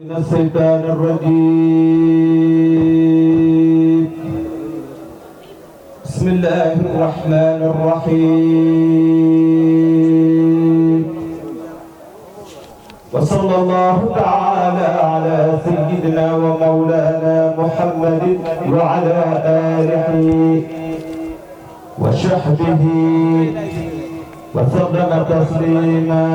من الشيطان الرجيم. بسم الله الرحمن الرحيم. وصلى الله تعالى على سيدنا ومولانا محمد وعلى آله وصحبه وسلم تسليما.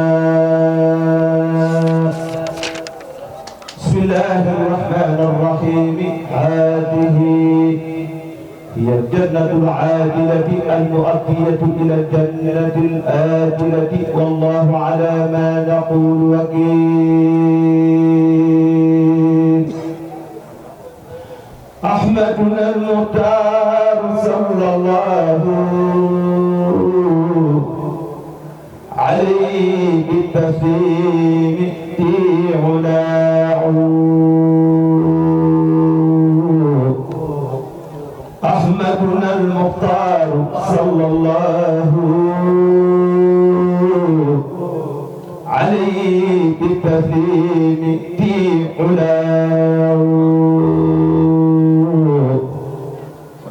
بسم الله الرحمن الرحيم. هذه هي الجنة العادلة المؤدية إلى الجنة الآجلة، والله على ما نقول وكيل. أحمدنا المختار صلى الله عليه بالتسليم في علاه. أحمدنا المختار صلى الله عليه بالتسليم في علاه.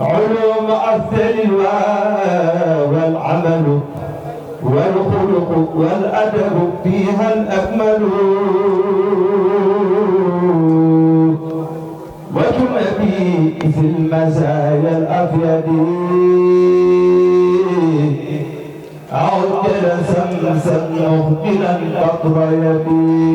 علوم أفضل والعمل والخلق والأدب فيها الأكمل، وجنبي في المزايا الأفيد عجل سمسا مهدلا قطر يدي.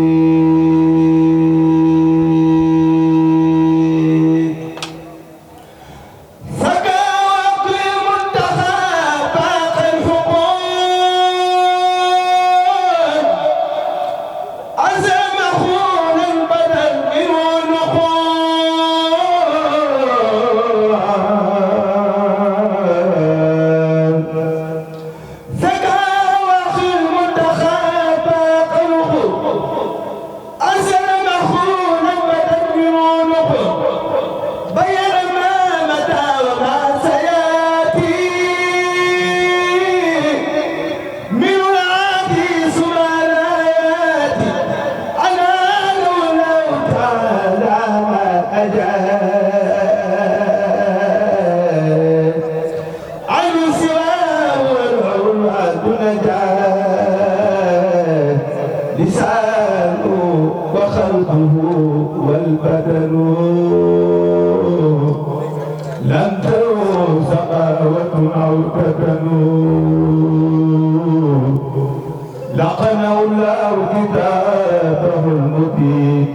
لقنوا الله كتابه المبين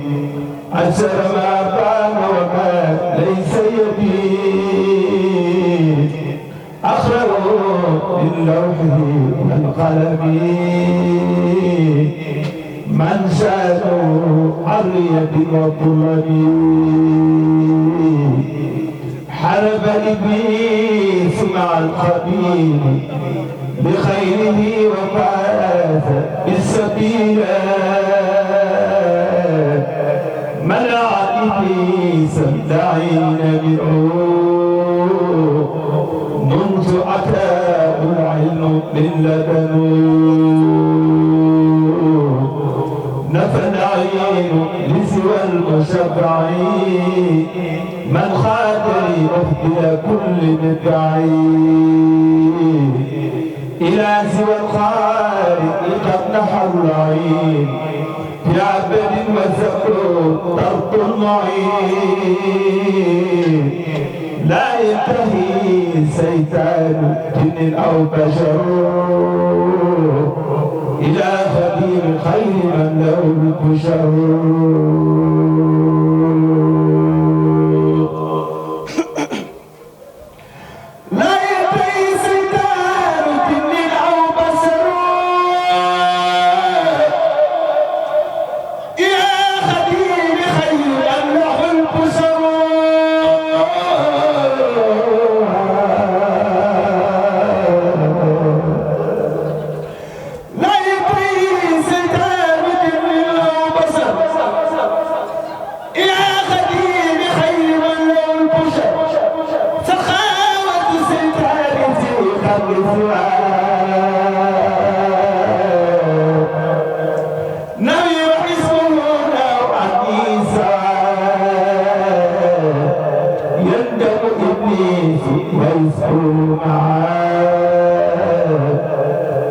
أسر ما كان وما ليس يبين. أخرجوا من لوحه والقلم من شاءوا عرية وطلب. حرب إبليس مع الخبيث بخيره وفاز بالسبيل. منع إبليس اللعين بالعود منذ أتاه العلم من لدنه. نفى العين لسوى المشبعين من خاطر أفضل كل مدعي. إلى سوى الخالق قد نحى العين في عبد وسكر طرد المعين. لا ينتهي سيطان جن أو بشر إلى خبير خير من له البشر.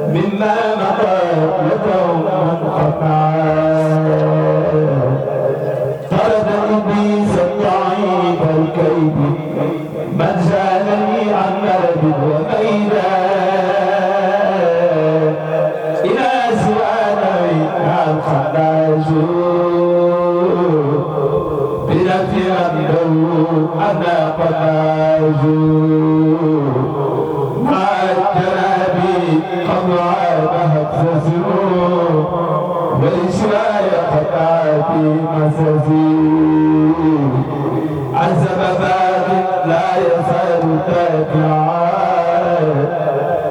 مما مضى لدهم منقطعا طرد إبليس الضعيف الكيد من زالني عن ملد وميدا إلى سوانا الخناج بنفي عنده أنا قناج مع الجنابي قد عابها تزور وإشراء قطعتي مساسي عزم باب لا يزال تابعا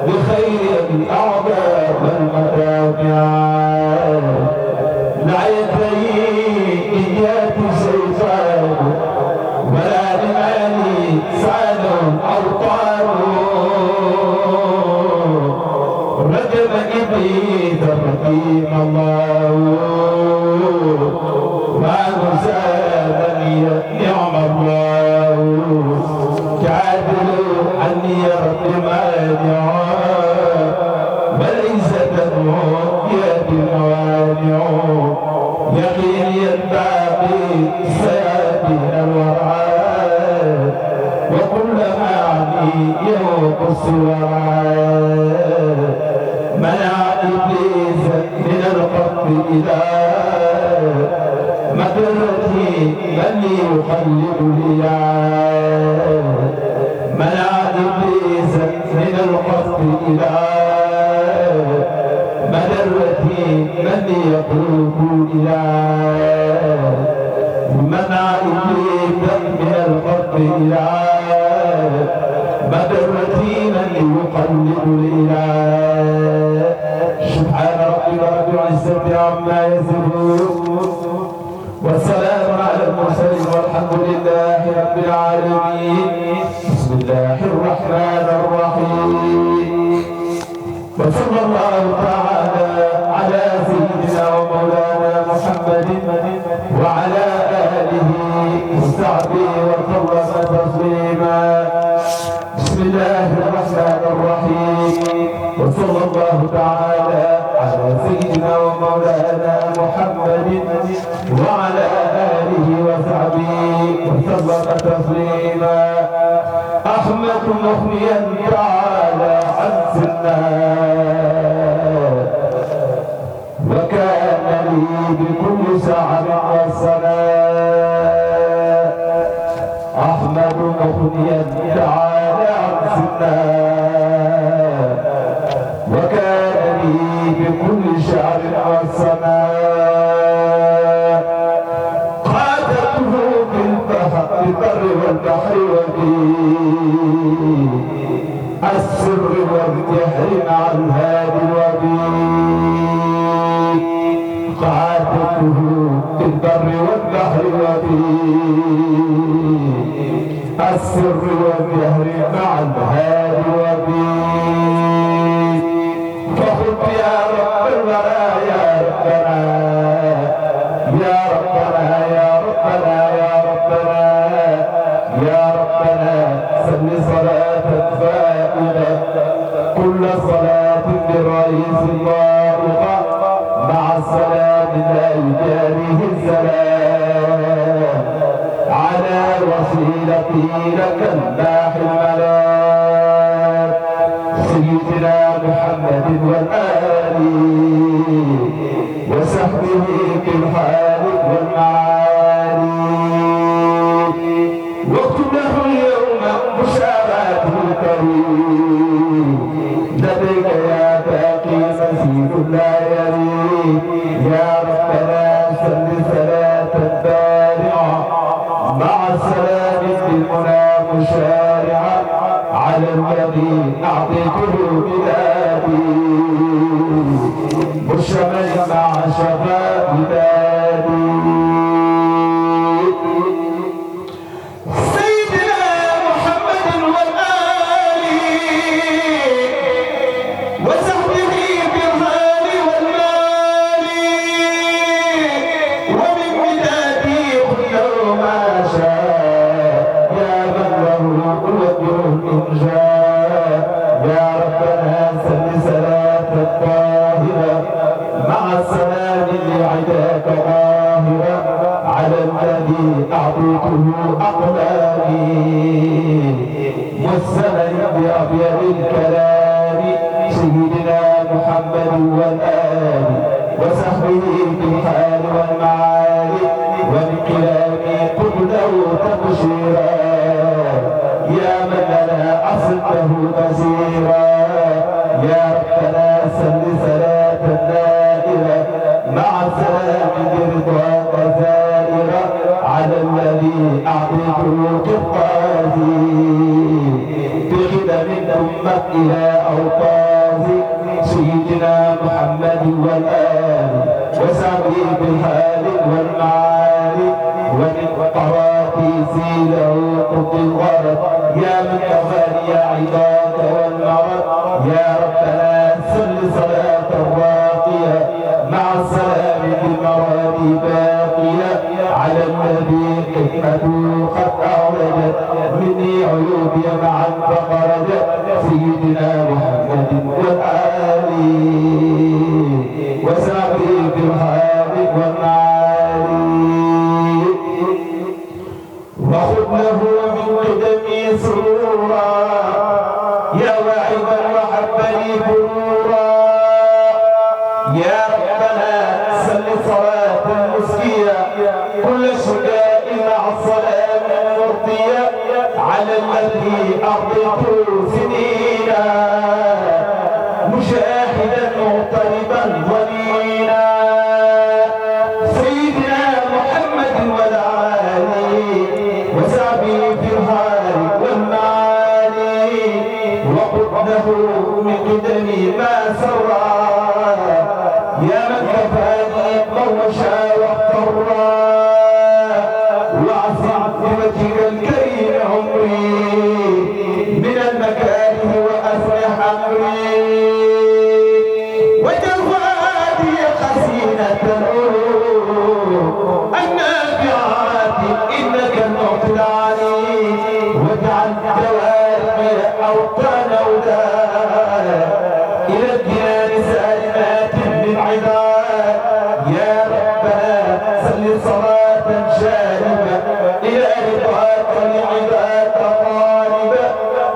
بخير الأعضاء والمتابعا لا يدري إيات الشيطان ولا لمالي سعد أوطان رجب إبليس رحيم الله وأنساني نعم الله جعلوا عني رب مانعا وليس تدعو يد موانع يقيني الباقي سيأتينا الورعان وكلما عني ينقص الورعان منع إبليس من الخط إلى مدرتي من يخلد لي منع إبليس من الخط إلى مدرتي من يقود إلى منع إبليس من الخط إلى مدرتي من يقلد الإله سبحان ربك رب العزة عما يصفون والسلام على المرسلين والحمد لله رب العالمين بسم الله الرحمن الرحيم وصلى الله تعالى على سيدنا ومولانا محمد وعلى آله وصحبه وسلم تسليما بسم الله الرحمن الرحيم وصلى الله تعالى على سيدنا ومولانا محمد وعلى آله وصحبه وسلم تسليما أحمد مغنيا تعالى عن سنا وكان لي بكل ساعة والصلاة أحمد مغنيا تعالى عن سنا وكان لي بكل شعر والسماء قاتلته في البر والبحر وفي السر والجهر مع الهادي الوبيل قاتلته في البر والبحر وفي السر والجهر مع الهادي الوبيل فخذ يا رب الورى يا ربنا يا ربنا يا ربنا يا ربنا يا ربنا صل صلاة فائدة كل صلاة برئيس طارقة مع السلام لا يجاريه السلام على وسيلتي لك الباح الملاك سيدنا محمد والآل وصحبه في الحال والمعالي واكتب له اليوم بشارات الكريم لديك يا باقي مسيح لا يريد يا ربنا صل صلاة بارعة مع السلام بالمنى مشارعة على الذي أعطيته بلادي مشمل مع شفاء بلادي سيدنا محمد والآل وصحبه بالحال والمال ومن بدادي كله ما شاء يا من له وجه الإنجاء يا ربنا أعطيته أقلامي والزمن بأبيض الكلام سيدنا محمد والآل وصحبه بالحال والمعالي والكلام قل له تبشيرا يا من لنا أصله بصيرا يا ربنا صل صلاة دائرة مع السلام برضاك زائرة على الذي أعطيته قطازي بخدم أمك إلى أوطازي سيدنا محمد والآل وسعدي بالحال والمعالي ومن قراتيسي له قد الغرض يا من كفاني عباد والمرض يا ربنا صل صلاة راقية مع السلام بالمراد باقية على النبي حكمته قد أعرجت مني عيوبي معا فخرجت سيدنا محمد والآل وسعدي بالحال والمعالي وخذ له من قدمي سرورا يا واعبا وحبني برورا يا ربنا صل صلاة مسكية كل شجاء مع الصلاة مرضية على الذي أرضيته سنينا مشاهدا مغتربا ظنينا سيدنا محمد والعالي وسعبي في الحال والمعالي وقد له من قدمي ما سرى يا من كفاني موشى واضطرى واعصم بوجهك الكريم عمري من المكاره واصلح امري وجل فؤادي حسينة النافعات انك المعطي العليم واجعل جوارحي اوطان اولاد الى الجنان سالمات للعباد يا ربنا صل صلاة شاربة الى رضاك لعباد طالبة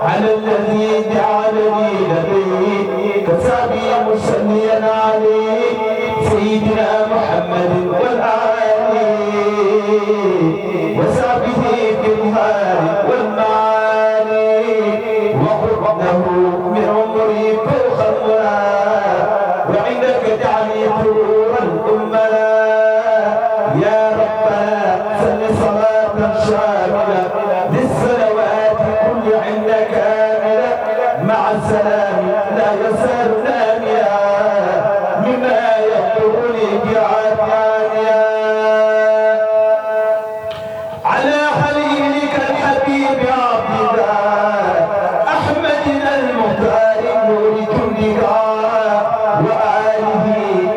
على الذي جعلني لديه كسابي مسليا عليه سيدنا محمد والآل وسعبه بالحال والمعالي وخذ له من عمري فوق المنى وعندك جعلي طرورا أمنا يا ربنا صل صلاة شاملة للصلوات كل عندك كاملة مع السلام لا يزال ناميا مما يضرني بعافيا على خليلك الحبيب عبد الله أحمد المختار نور جندك وآله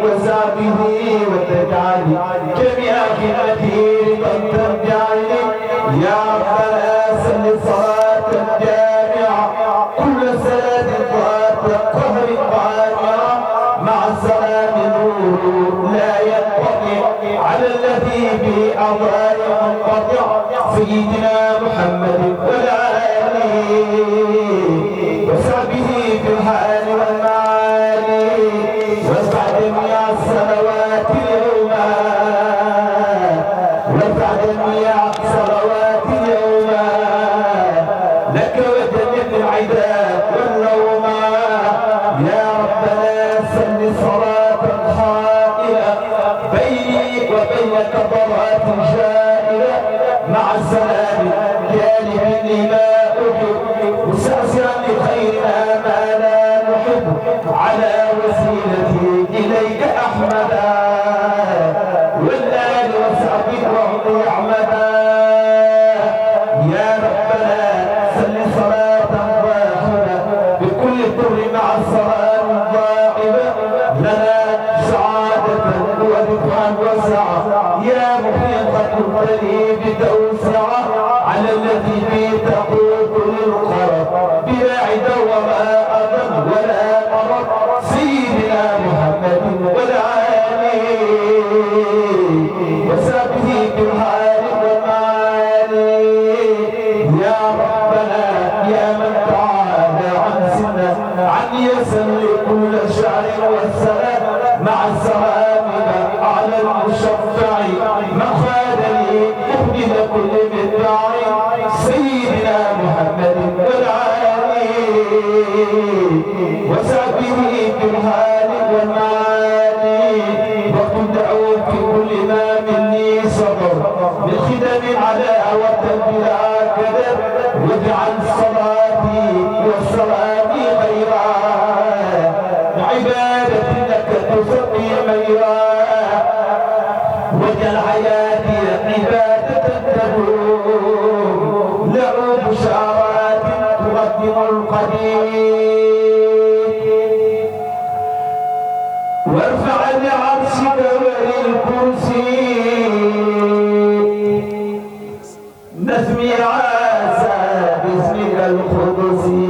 وصحبه وتجعل جميع خدمته قد ترجعني يا ربنا صل صلاة جامعة كل صلاة ذات قهر قانعة مع السلام نور لا ينقطع على الذي بأضاء منقطع سيدنا محمد والآل وصحبه في الحال والمعالي واسمع جميع الصلوات اليوم واسمع جميع الصلوات اليوم لك وجنب العداء واللوم يا ربنا صل صلاة حائلة بيني وبينك ضرات جائلة مع السلام جانب لما أحب مسعسعا لخيرنا ما لا نحب على وسيلتي إليك أحمدا والآل وصحبه وهم يعمدا يا ربنا صل صلاة ظاهرة بكل الضر مع الصلاة الضائبة لنا سعادة ورفعا وسعة يا محيطة الطريق بتوسعة على الذي به تقود للقرب بلا عدا وما أذن ولا مرض سيدنا محمد والآل وسابه بالحال والمال والسلام مع السلام على المشفع مخادني مهدد كل مدعي سيدنا محمد والعالي وسعبه بالحال والمعاني وقل دعوت في كل ما مني صبر بالخدم على والتنبيه كذب واجعل صلاتي وسلامي خيرا عبادة لك تسقي خيرا واجعل حياتي عبادة تدوم له بشارات تقدم القديم وارفع لعرشك وللكرسي نسمي عاسى باسمك القدسي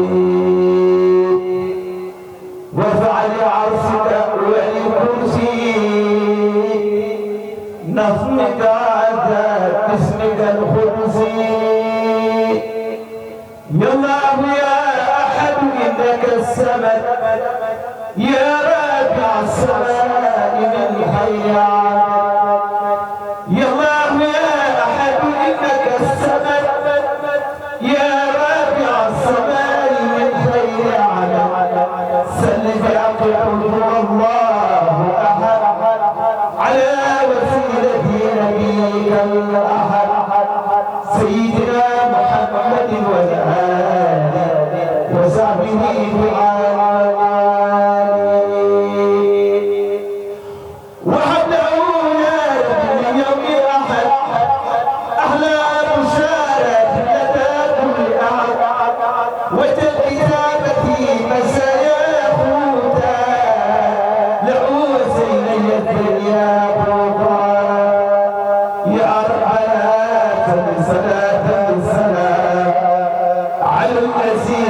وارفع لعرشك وللكرسي نسمك عاسى باسمك القدسي يا الله يا احد انك السمد يا رافع السماء من حي يا الله يا احد انك السمد يا رافع السماء من حي سل بعقل الله احد على وسيلتي نبيك الاحد سيدنا محمد والآل وصحبه وحدعونا من يوم الأحد أحلى بشارة لدى كل أحد وتلكتابتي مسايا خوتا لعوسي الدنيا بوضا يا ربنا صلاة السلام على الذي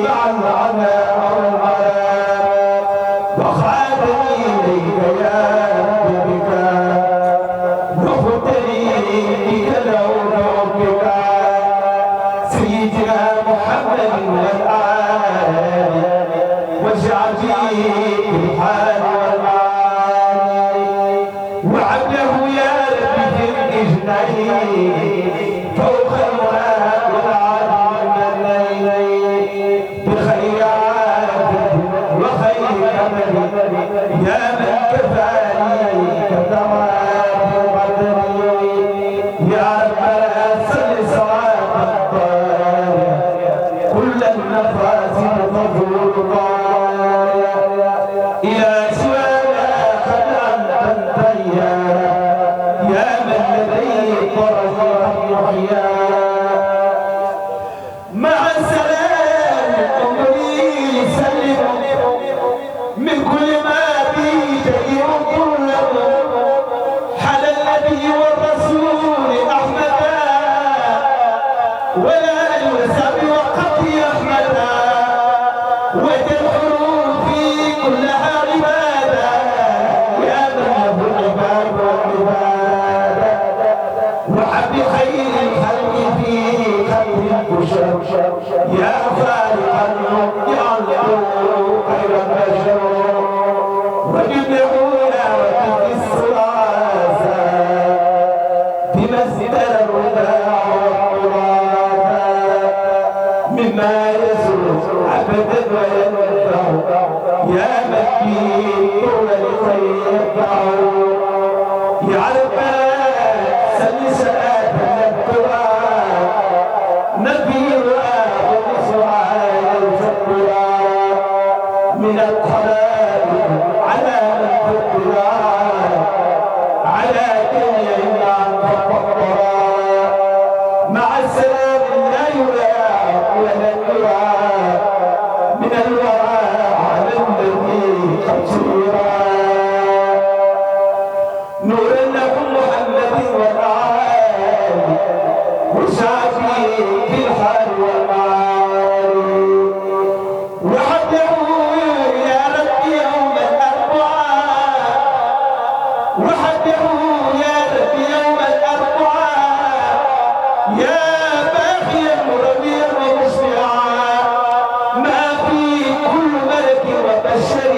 مع العنا والغلام وخادني إليك يا ربك وخذني بك لو بربك سيدنا محمد والآل واجعل فيه بالحال والمعاني وعبده يا رب في الإجنين فوق الماء والعالم من الليل بخير عادة وخير أمل يا من كفاني كثرات قدري يا ربنا صل صلاة الطاهر كل النفاس تطول إلى سوانا قد أنت الطيار يا من لديه طرف يحيى مع السلام أمري سلم من كل ما بي تدير كله حل النبي والرسول أحمدا ولا الوسام وقتي أحمدا وتدخلوا في كلها عبادة يا من له العباد والعبادة وحب خير الخلق في خير البشر يا خالق النور خير البشر وجمعونا وفي الصلاة بمسجد الرضا والقرآن مما يسر عبدا وينفع يا مكين طول لخير يدعو يا ربنا سل سلام الدعاء نبيها ونسعى الفقرا من الخلائق على من فقرا على دنيا عن فقرا مع السلام لا يرى ولا يرى من الورى على الذي خسيرا نورا له محمد والآل وشافي في الحال والمعاني وحده يا رب يوم الأربعاء وحده يا رب يوم الأربعاء يا باقي مربيا ومشفعا ما في كل ملك وبشر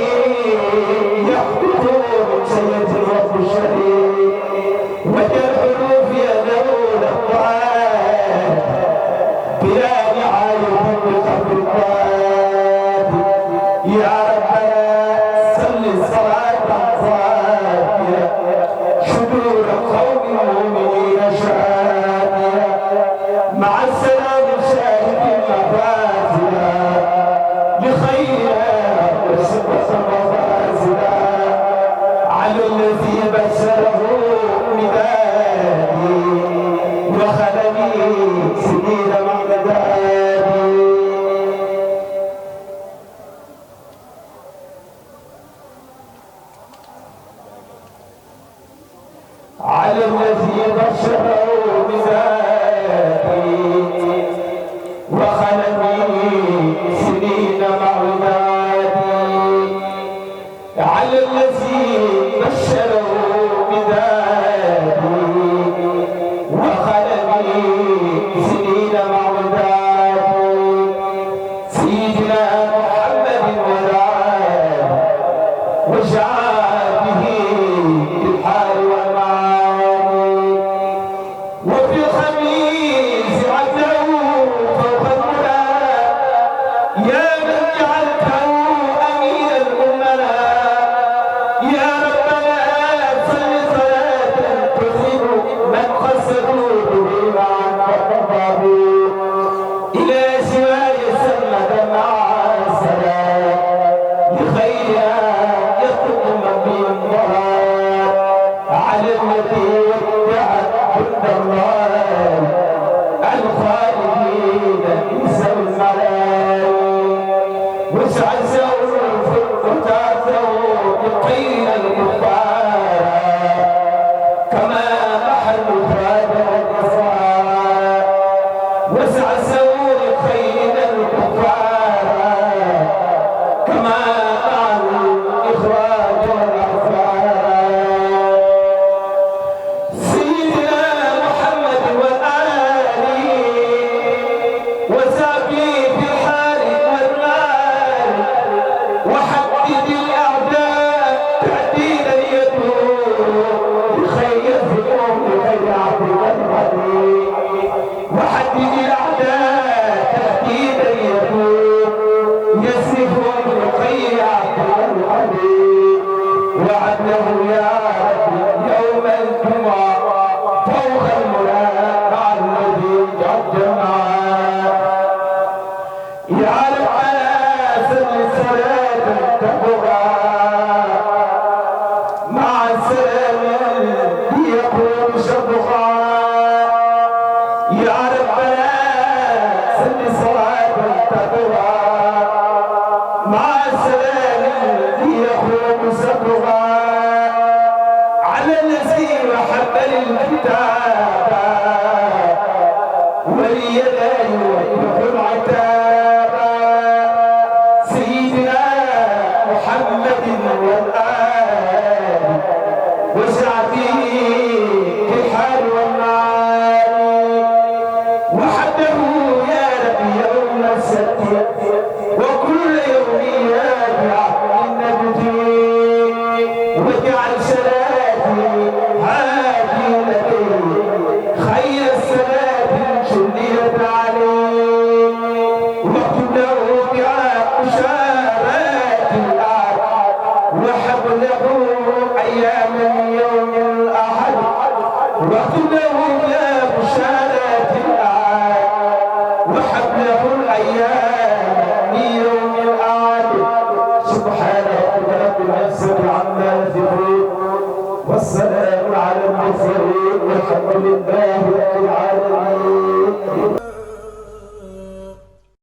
على الذي بشره بذاتي وخلني سنين معداتي على الذي بشره بذاتي وخلني سنين معداتي سيدنا محمد ودعاه وجعل به بالحال وعده يا رب يوم الجمعة